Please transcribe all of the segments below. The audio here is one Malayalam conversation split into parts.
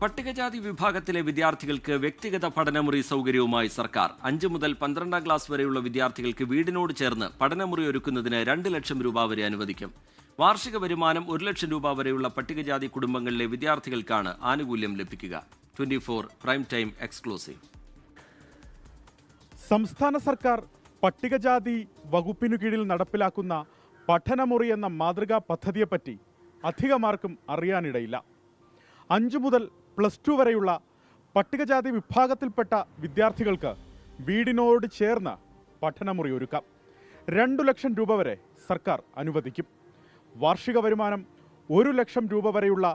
പട്ടികജാതി വിഭാഗത്തിലെ വിദ്യാർത്ഥികൾക്ക് വ്യക്തിഗത പഠനമുറി സൗകര്യവുമായി സർക്കാർ 5 മുതൽ 12ാം ക്ലാസ് വരെയുള്ള വിദ്യാർത്ഥികൾക്ക് വീടിനോട് ചേർന്ന് പഠനമുറി ഒരുക്കുന്നതിന് 2 ലക്ഷം രൂപ വരെ അനുവദിക്കും. വാർഷിക വരുമാനം 1 ലക്ഷം രൂപ വരെയുള്ള പട്ടികജാതി കുടുംബങ്ങളിലെ വിദ്യാർത്ഥികൾക്കാണ് ആനുകൂല്യം ലഭിക്കുക. 24 പ്രൈം ടൈം എക്സ്ക്ലൂസീവ്. സംസ്ഥാന സർക്കാർ പട്ടികജാതി വകുപ്പിനു കീഴിൽ നടപ്പിലാക്കുന്ന പഠനമുറി എന്ന മാതൃകാ പദ്ധതിയെപ്പറ്റി അധികമാർക്കും അറിയാനിടയില്ല. 5 മുതൽ +2 വരെയുള്ള പട്ടികജാതി വിഭാഗത്തിൽപ്പെട്ട വിദ്യാർത്ഥികൾക്ക് വീടിനോട് ചേർന്ന് പഠനമുറി ഒരുക്കാം. 2 ലക്ഷം രൂപ വരെ സർക്കാർ അനുവദിക്കും. വാർഷിക വരുമാനം 1 ലക്ഷം രൂപ വരെയുള്ള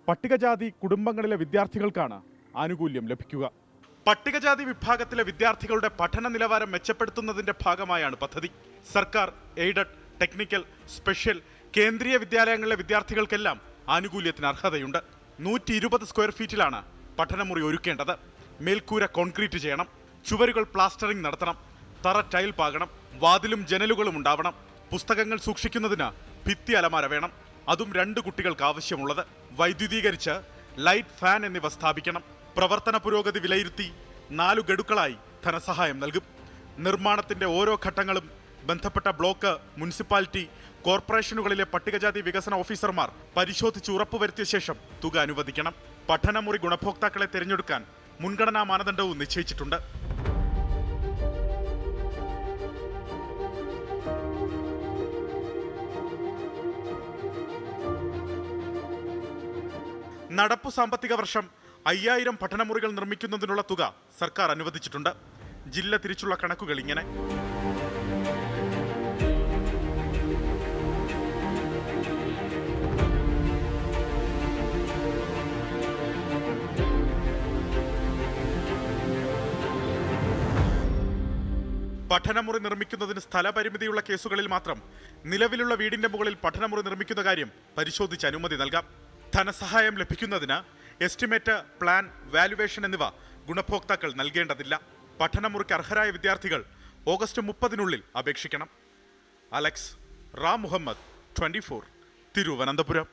പട്ടികജാതി കുടുംബങ്ങളിലെ വിദ്യാർത്ഥികൾക്കാണ് ആനുകൂല്യം ലഭിക്കുക. പട്ടികജാതി വിഭാഗത്തിലെ വിദ്യാർത്ഥികളുടെ പഠന നിലവാരം മെച്ചപ്പെടുത്തുന്നതിന്റെ ഭാഗമായാണ് പദ്ധതി. സർക്കാർ, എയ്ഡഡ്, ടെക്നിക്കൽ, സ്പെഷ്യൽ, കേന്ദ്രീയ വിദ്യാലയങ്ങളിലെ വിദ്യാർത്ഥികൾക്കെല്ലാം ആനുകൂല്യത്തിന് അർഹതയുണ്ട്. 120 സ്ക്വയർ ഫീറ്റിലാണ് പഠനമുറി ഒരുക്കേണ്ടത്. മേൽക്കൂര കോൺക്രീറ്റ് ചെയ്യണം, ചുവരുകൾ പ്ലാസ്റ്ററിംഗ് നടത്തണം, തറ ടൈൽ പാകണം, വാതിലും ജനലുകളും ഉണ്ടാവണം. പുസ്തകങ്ങൾ സൂക്ഷിക്കുന്നതിന് ഭിത്തി അലമാര വേണം, അതും 2 കുട്ടികൾക്ക് ആവശ്യമുള്ളത്. വൈദ്യുതീകരിച്ച് ലൈറ്റ്, ഫാൻ എന്നിവ സ്ഥാപിക്കണം. പ്രവർത്തന പുരോഗതി വിലയിരുത്തി 4 ഗഡുക്കളായി ധനസഹായം നൽകും. നിർമ്മാണത്തിന്റെ ഓരോ ഘട്ടങ്ങളും ബന്ധപ്പെട്ട ബ്ലോക്ക്, മുനിസിപ്പാലിറ്റി, കോർപ്പറേഷനുകളിലെ പട്ടികജാതി വികസന ഓഫീസർമാർ പരിശോധിച്ച് ഉറപ്പുവരുത്തിയ ശേഷം തുക അനുവദിക്കണം. പഠനമുറി ഗുണഭോക്താക്കളെ തിരഞ്ഞെടുക്കാൻ മുൻഗണനാ മാനദണ്ഡവും നിശ്ചയിച്ചിട്ടുണ്ട്. നടപ്പു സാമ്പത്തിക വർഷം 5000 പഠനമുറികൾ നിർമ്മിക്കുന്നതിനുള്ള തുക സർക്കാർ അനുവദിച്ചിട്ടുണ്ട്. ജില്ല തിരിച്ചുള്ള കണക്കുകൾ ഇങ്ങനെ: പഠനമുറി നിർമ്മിക്കുന്നതിന് സ്ഥലപരിമിതിയുള്ള കേസുകളിൽ മാത്രം നിലവിലുള്ള വീടിന്റെ മുകളിൽ പഠനമുറി നിർമ്മിക്കുന്ന കാര്യം പരിശോധിച്ച് അനുമതി നൽകാം. ധനസഹായം ലഭിക്കുന്നതിന് എസ്റ്റിമേറ്റ്, പ്ലാൻ, വാല്യുവേഷൻ എന്നിവ ഗുണഭോക്താക്കൾ നൽകേണ്ടതില്ല. പഠനമുറിക്ക് അർഹരായ വിദ്യാർത്ഥികൾ ഓഗസ്റ്റ് 30-നുള്ളിൽ അപേക്ഷിക്കണം. അലക്സ് റാം മുഹമ്മദ്, 24, തിരുവനന്തപുരം.